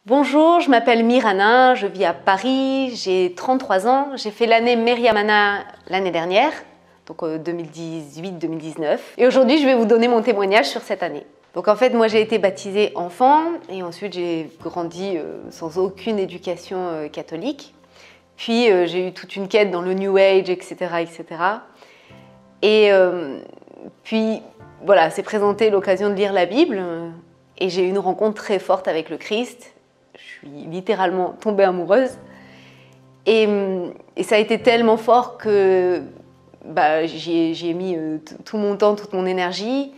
Bonjour, je m'appelle Mirana, je vis à Paris, j'ai 33 ans. J'ai fait l'année Meriamana l'année dernière, donc 2018-2019. Et aujourd'hui, je vais vous donner mon témoignage sur cette année. Donc en fait, moi j'ai été baptisée enfant et ensuite j'ai grandi sans aucune éducation catholique. Puis j'ai eu toute une quête dans le New Age, etc. etc. Et puis voilà, s'est présentée l'occasion de lire la Bible et j'ai eu une rencontre très forte avec le Christ. Je suis littéralement tombée amoureuse et ça a été tellement fort que j'y ai mis tout mon temps, toute mon énergie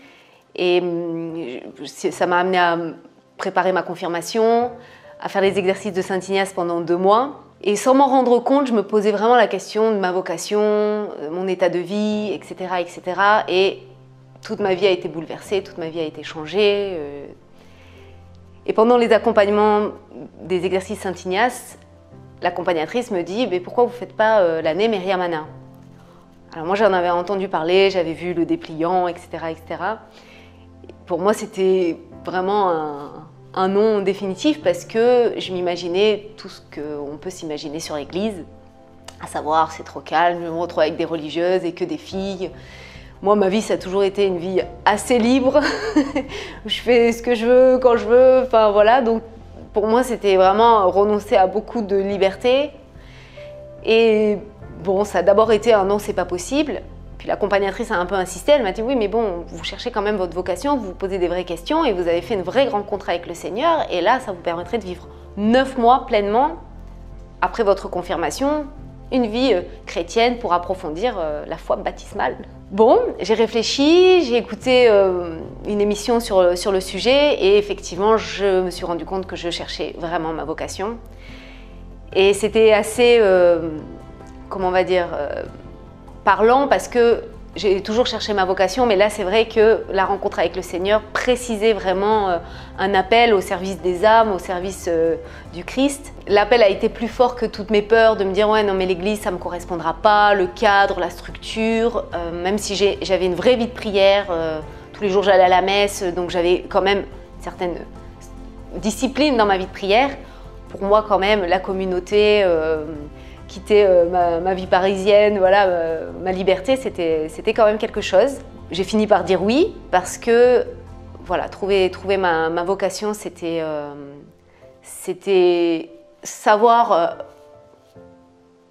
et ça m'a amenée à préparer ma confirmation, à faire les exercices de Saint Ignace pendant 2 mois. Et sans m'en rendre compte, je me posais vraiment la question de ma vocation, mon état de vie, etc., etc. Et toute ma vie a été bouleversée, toute ma vie a été changée. Et pendant les accompagnements des exercices Saint Ignace, l'accompagnatrice me dit « Pourquoi vous ne faites pas l'année Meriamana ?» Alors moi j'en avais entendu parler, j'avais vu le dépliant, etc. etc. Pour moi c'était vraiment un non définitif parce que je m'imaginais tout ce qu'on peut s'imaginer sur l'église, à savoir c'est trop calme, je me retrouve avec des religieuses et que des filles. Moi, ma vie, ça a toujours été une vie assez libre. Je fais ce que je veux, quand je veux. Enfin, voilà. Donc, pour moi, c'était vraiment renoncer à beaucoup de liberté. Et bon, ça a d'abord été un non, c'est pas possible. Puis l'accompagnatrice a un peu insisté. Elle m'a dit, oui, mais bon, vous cherchez quand même votre vocation, vous vous posez des vraies questions et vous avez fait une vraie rencontre avec le Seigneur. Et là, ça vous permettrait de vivre 9 mois pleinement, après votre confirmation, une vie chrétienne pour approfondir la foi baptismale. Bon, j'ai réfléchi, j'ai écouté une émission sur le sujet et effectivement, je me suis rendu compte que je cherchais vraiment ma vocation. Et c'était assez, comment on va dire, parlant parce que j'ai toujours cherché ma vocation, mais là c'est vrai que la rencontre avec le Seigneur précisait vraiment un appel au service des âmes, au service du Christ. L'appel a été plus fort que toutes mes peurs de me dire « ouais non mais l'église ça me correspondra pas, le cadre, la structure », même si j'avais une vraie vie de prière, tous les jours j'allais à la messe, donc j'avais quand même certaines disciplines dans ma vie de prière. Pour moi quand même la communauté, quitter ma vie parisienne, voilà, ma liberté, c'était quand même quelque chose. J'ai fini par dire oui parce que voilà, trouver ma vocation, c'était savoir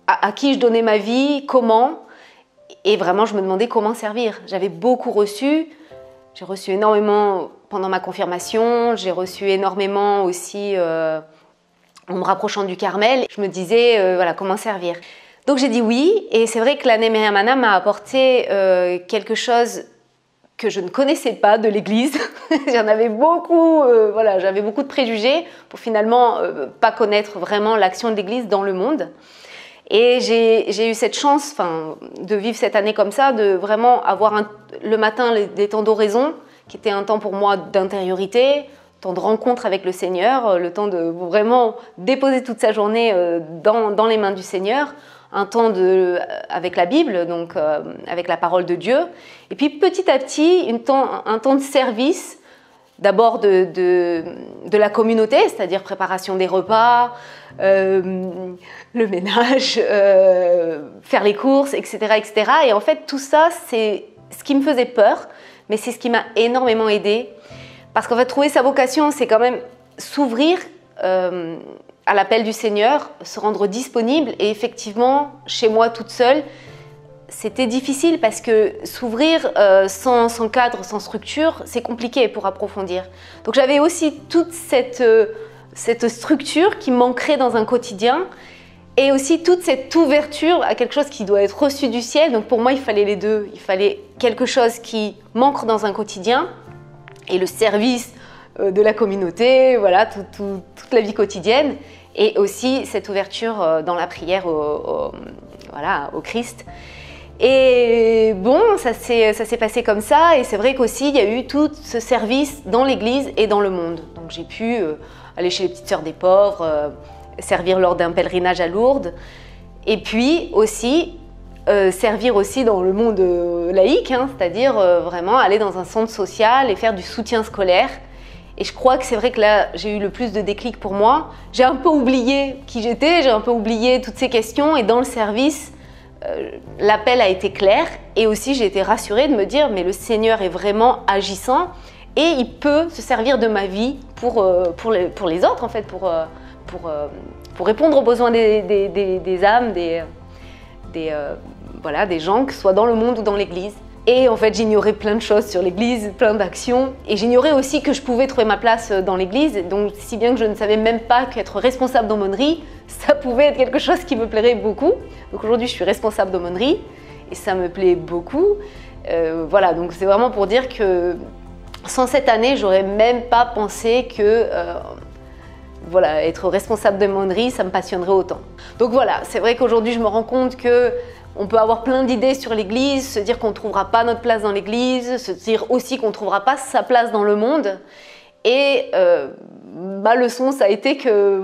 à qui je donnais ma vie, comment, et vraiment je me demandais comment servir. J'avais beaucoup reçu, j'ai reçu énormément pendant ma confirmation, j'ai reçu énormément aussi en me rapprochant du Carmel, je me disais voilà, comment servir. Donc j'ai dit oui, et c'est vrai que l'année Meriamana m'a apporté quelque chose que je ne connaissais pas de l'église. J'en avais beaucoup, voilà, j'avais beaucoup de préjugés pour finalement pas connaître vraiment l'action de l'église dans le monde. Et j'ai eu cette chance de vivre cette année comme ça, de vraiment avoir le matin des temps d'oraison, qui était un temps pour moi d'intériorité, temps de rencontre avec le Seigneur, le temps de vraiment déposer toute sa journée dans les mains du Seigneur, un temps avec la Bible, donc avec la parole de Dieu, et puis petit à petit un temps de service, d'abord de la communauté, c'est-à-dire préparation des repas, le ménage, faire les courses, etc., etc. Et en fait tout ça c'est ce qui me faisait peur, mais c'est ce qui m'a énormément aidée. Parce qu'en fait, trouver sa vocation, c'est quand même s'ouvrir à l'appel du Seigneur, se rendre disponible. Et effectivement, chez moi toute seule, c'était difficile parce que s'ouvrir sans cadre, sans structure, c'est compliqué pour approfondir. Donc j'avais aussi toute cette structure qui manquerait dans un quotidien et aussi toute cette ouverture à quelque chose qui doit être reçu du ciel. Donc pour moi, il fallait les deux. Il fallait quelque chose qui manque dans un quotidien et le service de la communauté, voilà, toute la vie quotidienne, et aussi cette ouverture dans la prière voilà, au Christ. Et bon, ça s'est passé comme ça, et c'est vrai qu'aussi il y a eu tout ce service dans l'église et dans le monde. Donc j'ai pu aller chez les petites sœurs des pauvres, servir lors d'un pèlerinage à Lourdes, et puis aussi servir aussi dans le monde laïque, hein, c'est-à-dire vraiment aller dans un centre social et faire du soutien scolaire Et je crois que c'est vrai que là, j'ai eu le plus de déclic pour moi. J'ai un peu oublié qui j'étais, j'ai un peu oublié toutes ces questions. Et dans le service, l'appel a été clair. Et aussi, j'ai été rassurée de me dire, mais le Seigneur est vraiment agissant et il peut se servir de ma vie pour les autres, en fait, pour répondre aux besoins des âmes, voilà, des gens, que ce soit dans le monde ou dans l'Église. Et en fait, j'ignorais plein de choses sur l'Église, plein d'actions. Et j'ignorais aussi que je pouvais trouver ma place dans l'Église. Donc, si bien que je ne savais même pas qu'être responsable d'aumônerie, ça pouvait être quelque chose qui me plairait beaucoup. Donc aujourd'hui, je suis responsable d'aumônerie et ça me plaît beaucoup. Voilà, donc c'est vraiment pour dire que sans cette année, j'aurais même pas pensé que voilà, être responsable d'aumônerie, ça me passionnerait autant. Donc voilà, c'est vrai qu'aujourd'hui, je me rends compte que on peut avoir plein d'idées sur l'Église, se dire qu'on ne trouvera pas notre place dans l'Église, se dire aussi qu'on ne trouvera pas sa place dans le monde. Et ma leçon, ça a été que,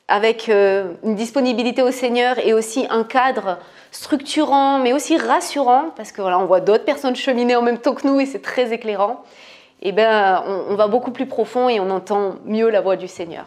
avec une disponibilité au Seigneur et aussi un cadre structurant, mais aussi rassurant, parce que voilà, on voit d'autres personnes cheminer en même temps que nous et c'est très éclairant, et ben, on va beaucoup plus profond et on entend mieux la voix du Seigneur.